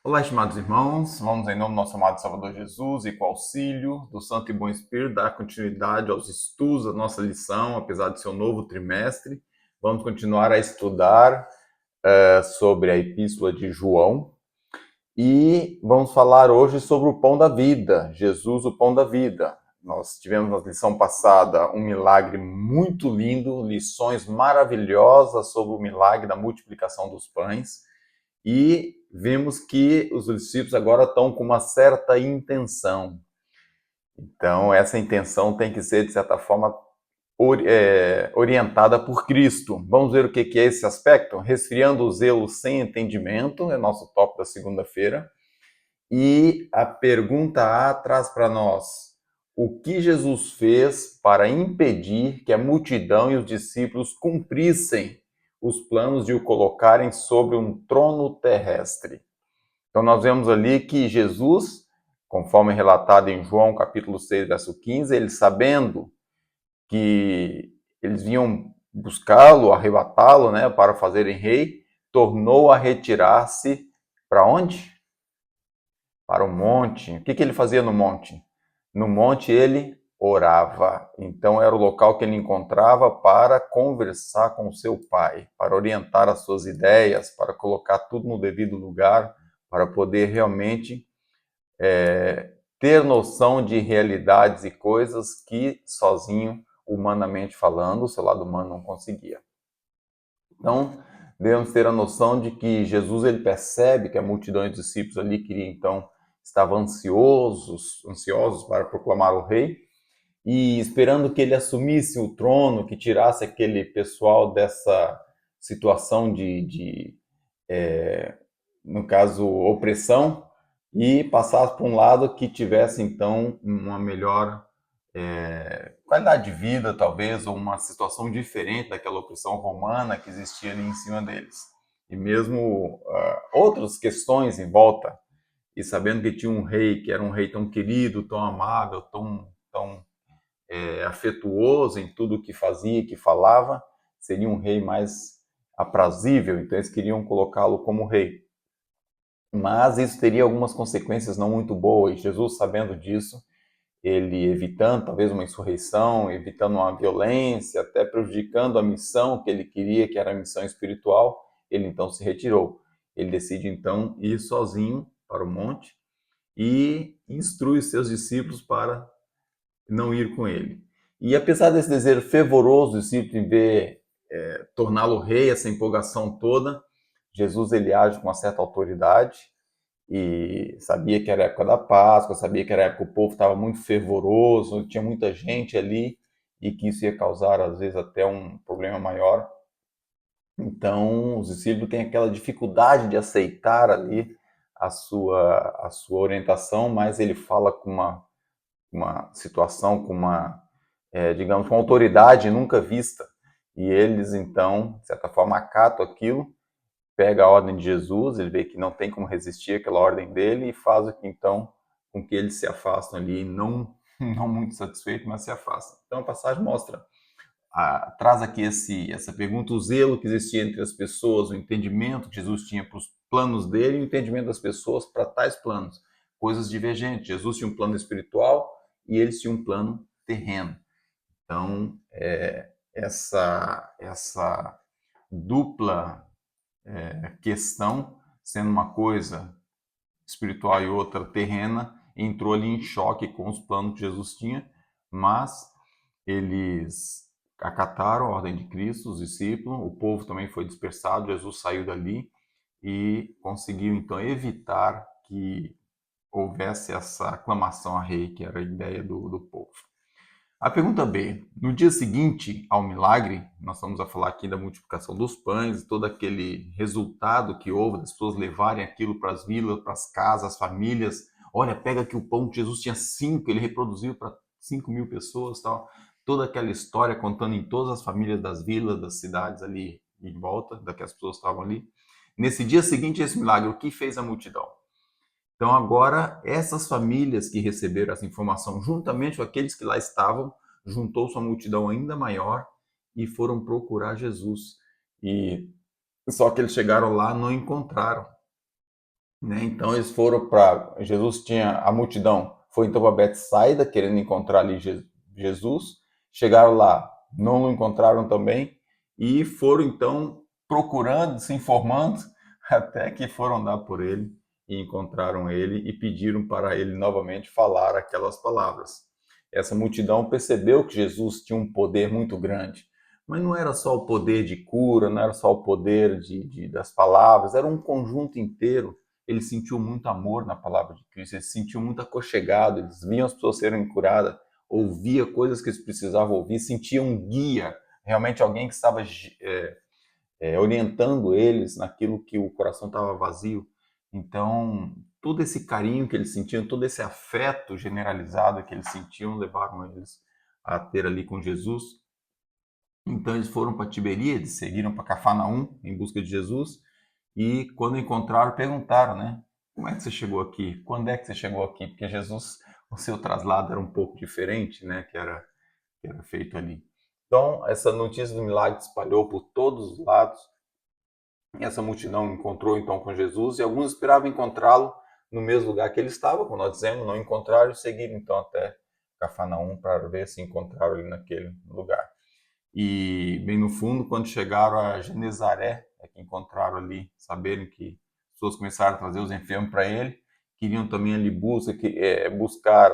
Olá, estimados irmãos, vamos em nome do nosso amado Salvador Jesus e com o auxílio do Santo e Bom Espírito dar continuidade aos estudos da nossa lição, apesar de ser um novo trimestre. Vamos continuar a estudar sobre a Epístola de João e vamos falar hoje sobre o Pão da Vida, Jesus, o Pão da Vida. Nós tivemos na lição passada um milagre muito lindo, lições maravilhosas sobre o milagre da multiplicação dos pães. E vimos que os discípulos agora estão com uma certa intenção. Então, essa intenção tem que ser, de certa forma, orientada por Cristo. Vamos ver o que é esse aspecto? Resfriando o zelo sem entendimento, é nosso tópico da segunda-feira. E a pergunta A traz para nós: o que Jesus fez para impedir que a multidão e os discípulos cumprissem os planos de o colocarem sobre um trono terrestre? Então nós vemos ali que Jesus, conforme relatado em João capítulo 6, verso 15, ele sabendo que eles vinham buscá-lo, arrebatá-lo, né, para fazerem rei, tornou a retirar-se para onde? Para o monte. O que ele fazia no monte? No monte ele orava. Então era o local que ele encontrava para conversar com o seu pai, para orientar as suas ideias, para colocar tudo no devido lugar, para poder realmente ter noção de realidades e coisas que sozinho, humanamente falando, o seu lado humano não conseguia. Então, devemos ter a noção de que Jesus ele percebe que a multidão de discípulos ali queria então estavam ansiosos para proclamar o rei e esperando que ele assumisse o trono, que tirasse aquele pessoal dessa situação no caso, opressão, e passasse para um lado que tivesse, então, uma melhor qualidade de vida, talvez, ou uma situação diferente daquela opressão romana que existia ali em cima deles. E mesmo outras questões em volta, e sabendo que tinha um rei, que era um rei tão querido, tão amável, tão afetuoso em tudo que fazia e que falava, seria um rei mais aprazível, então eles queriam colocá-lo como rei. Mas isso teria algumas consequências não muito boas, e Jesus, sabendo disso, ele evitando talvez uma insurreição, evitando uma violência, até prejudicando a missão que ele queria, que era a missão espiritual, ele então se retirou. Ele decide então ir sozinho para o monte e instrui os seus discípulos para não ir com ele. E apesar desse desejo fervoroso do discípulo em ver torná-lo rei, essa empolgação toda, Jesus ele age com uma certa autoridade e sabia que era a época da Páscoa, sabia que era a época que o povo estava muito fervoroso, tinha muita gente ali e que isso ia causar às vezes até um problema maior. Então, os discípulos têm aquela dificuldade de aceitar ali a sua orientação, mas ele fala com uma situação, com digamos, com uma autoridade nunca vista. E eles, então, de certa forma, acatam aquilo, pega a ordem de Jesus, ele vê que não tem como resistir àquela ordem dele e faz o que, então, com que eles se afastam ali, não, não muito satisfeitos, mas se afastam. Então, a passagem mostra, traz aqui essa pergunta, o zelo que existia entre as pessoas, o entendimento que Jesus tinha para os planos dele e o entendimento das pessoas para tais planos. Coisas divergentes. Jesus tinha um plano espiritual e eles tinham um plano terreno. Então, essa dupla questão, sendo uma coisa espiritual e outra terrena, entrou ali em choque com os planos que Jesus tinha, mas eles acataram a ordem de Cristo, os discípulos, o povo também foi dispersado, Jesus saiu dali e conseguiu então evitar que houvesse essa aclamação a rei, que era a ideia do povo. A pergunta B. No dia seguinte ao milagre, nós estamos a falar aqui da multiplicação dos pães e todo aquele resultado que houve das pessoas levarem aquilo para as vilas, para as casas, as famílias. Olha, pega aqui o pão que Jesus tinha 5, ele reproduziu para 5.000 pessoas, tal. Toda aquela história contando em todas as famílias das vilas, das cidades ali em volta, daquelas pessoas que estavam ali. Nesse dia seguinte a esse milagre, o que fez a multidão? Então, agora, essas famílias que receberam essa informação, juntamente com aqueles que lá estavam, juntou-se uma multidão ainda maior e foram procurar Jesus. E só que eles chegaram lá, não encontraram né? Então eles foram para Jesus tinha a multidão, foi então para Betsaida querendo encontrar ali Jesus. Chegaram lá, não o encontraram também e foram então procurando, se informando, até que foram dar por ele e encontraram ele e pediram para ele novamente falar aquelas palavras. Essa multidão percebeu que Jesus tinha um poder muito grande, mas não era só o poder de cura, não era só o poder das palavras, era um conjunto inteiro. Ele sentiu muito amor na palavra de Cristo, ele se sentiu muito aconchegado, eles viam as pessoas serem curadas, ouvia coisas que eles precisavam ouvir, sentia um guia, realmente alguém que estava orientando eles naquilo que o coração estava vazio. Então, todo esse carinho que eles sentiam, todo esse afeto generalizado que eles sentiam, levaram eles a ter ali com Jesus. Então, eles foram para Tiberíades, seguiram para Cafarnaum em busca de Jesus, e quando encontraram, perguntaram, né? Como é que você chegou aqui? Quando é que você chegou aqui? Porque Jesus, o seu traslado era um pouco diferente, né? Que era feito ali. Então, essa notícia do milagre espalhou por todos os lados. E essa multidão encontrou então com Jesus e alguns esperavam encontrá-lo no mesmo lugar que ele estava, como nós dizemos, não encontraram e seguiram então até Cafarnaum para ver se encontraram ele naquele lugar. E bem no fundo, quando chegaram a Genezaré, é que encontraram ali, saberem que as pessoas começaram a trazer os enfermos para ele, queriam também ali buscar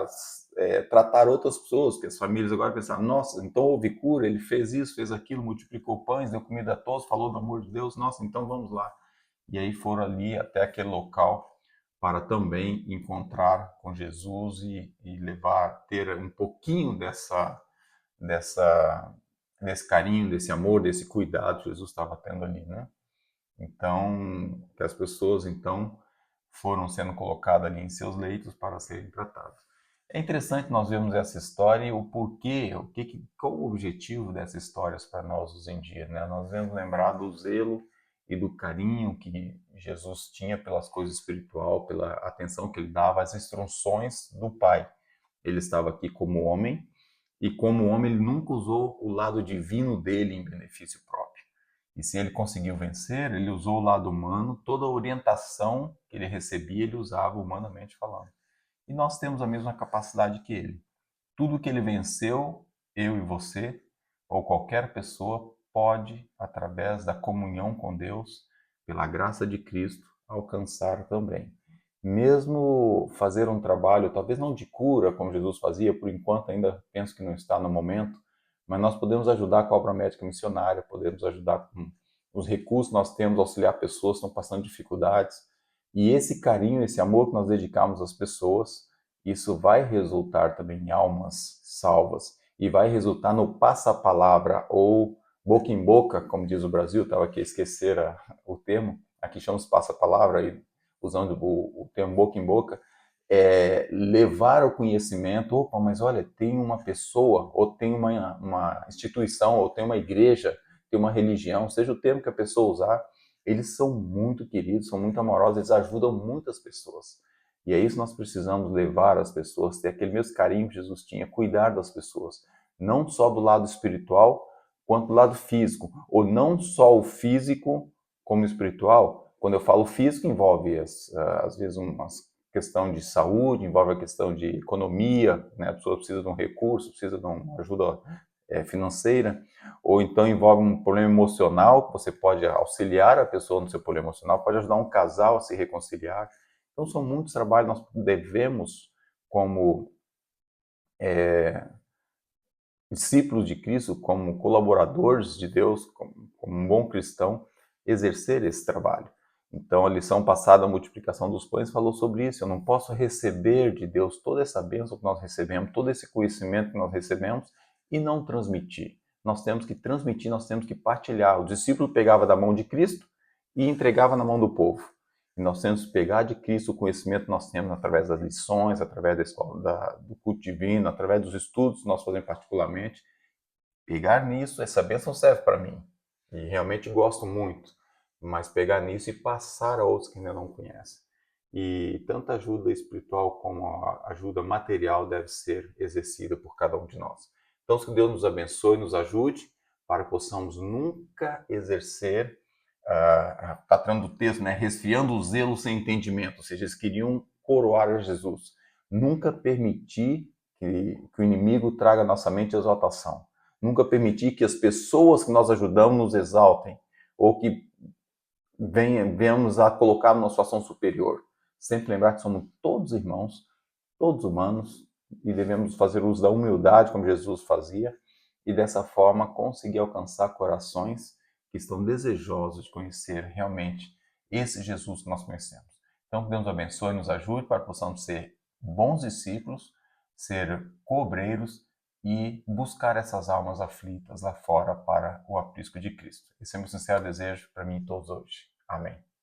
tratar outras pessoas, que as famílias agora pensaram, nossa, então houve cura, ele fez isso, fez aquilo, multiplicou pães, deu comida a todos, falou do amor de Deus, nossa, então vamos lá. E aí foram ali até aquele local para também encontrar com Jesus e levar, ter um pouquinho dessa, desse carinho, desse amor, desse cuidado que Jesus estava tendo ali, né? Então, que as pessoas então foram sendo colocadas ali em seus leitos para serem tratadas. É interessante nós vermos essa história e o porquê, qual o objetivo dessas histórias para nós hoje em dia, né? Nós devemos lembrar do zelo e do carinho que Jesus tinha pelas coisas espiritual, pela atenção que ele dava às instruções do Pai. Ele estava aqui como homem, e como homem, ele nunca usou o lado divino dele em benefício próprio. E se ele conseguiu vencer, ele usou o lado humano, toda a orientação que ele recebia, ele usava humanamente falando. E nós temos a mesma capacidade que ele. Tudo que ele venceu, eu e você, ou qualquer pessoa, pode, através da comunhão com Deus, pela graça de Cristo, alcançar também. Mesmo fazer um trabalho, talvez não de cura, como Jesus fazia, por enquanto ainda penso que não está no momento, mas nós podemos ajudar com a obra médica missionária, podemos ajudar com os recursos que nós temos, auxiliar pessoas que estão passando dificuldades. E esse carinho, esse amor que nós dedicamos às pessoas, isso vai resultar também em almas salvas e vai resultar no passa-palavra ou boca em boca, como diz o Brasil, estava aqui a esquecer o termo, aqui chamamos passa-palavra, usando o termo boca em boca, levar ao conhecimento, opa, mas olha, tem uma pessoa, ou tem uma instituição, ou tem uma igreja, tem uma religião, seja o termo que a pessoa usar, eles são muito queridos, são muito amorosos, eles ajudam muitas pessoas. E é isso que nós precisamos levar as pessoas, ter aquele mesmo carinho que Jesus tinha, cuidar das pessoas, não só do lado espiritual, quanto do lado físico, ou não só o físico como o espiritual. Quando eu falo físico, envolve às vezes uma questão de saúde, envolve a questão de economia, né? A pessoa precisa de um recurso, precisa de uma ajuda financeira, ou então envolve um problema emocional, que você pode auxiliar a pessoa no seu problema emocional, pode ajudar um casal a se reconciliar. Então, são muitos trabalhos que nós devemos, como discípulos de Cristo, como colaboradores de Deus, como um bom cristão, exercer esse trabalho. Então, a lição passada, a multiplicação dos pães, falou sobre isso. Eu não posso receber de Deus toda essa bênção que nós recebemos, todo esse conhecimento que nós recebemos e não transmitir. Nós temos que transmitir, nós temos que partilhar. O discípulo pegava da mão de Cristo e entregava na mão do povo. E nós temos que pegar de Cristo o conhecimento que nós temos através das lições, através da escola, do culto divino, através dos estudos que nós fazemos particularmente. Pegar nisso, essa bênção serve para mim. E realmente gosto muito. Mas pegar nisso e passar a outros que ainda não conhecem. E tanto a ajuda espiritual como a ajuda material deve ser exercida por cada um de nós. Então, que Deus nos abençoe e nos ajude para que possamos nunca exercer está tratando do texto, né? Resfriando o zelo sem entendimento, ou seja, eles queriam coroar a Jesus. Nunca permitir que o inimigo traga à nossa mente exaltação. Nunca permitir que as pessoas que nós ajudamos nos exaltem ou que venhamos a colocar numa situação superior. Sempre lembrar que somos todos irmãos, todos humanos, e devemos fazer uso da humildade, como Jesus fazia, e dessa forma conseguir alcançar corações que estão desejosos de conhecer realmente esse Jesus que nós conhecemos. Então, que Deus nos abençoe e nos ajude para que possamos ser bons discípulos, ser cobreiros e buscar essas almas aflitas lá fora para o aprisco de Cristo. Esse é o meu sincero desejo para mim e todos hoje. Amém.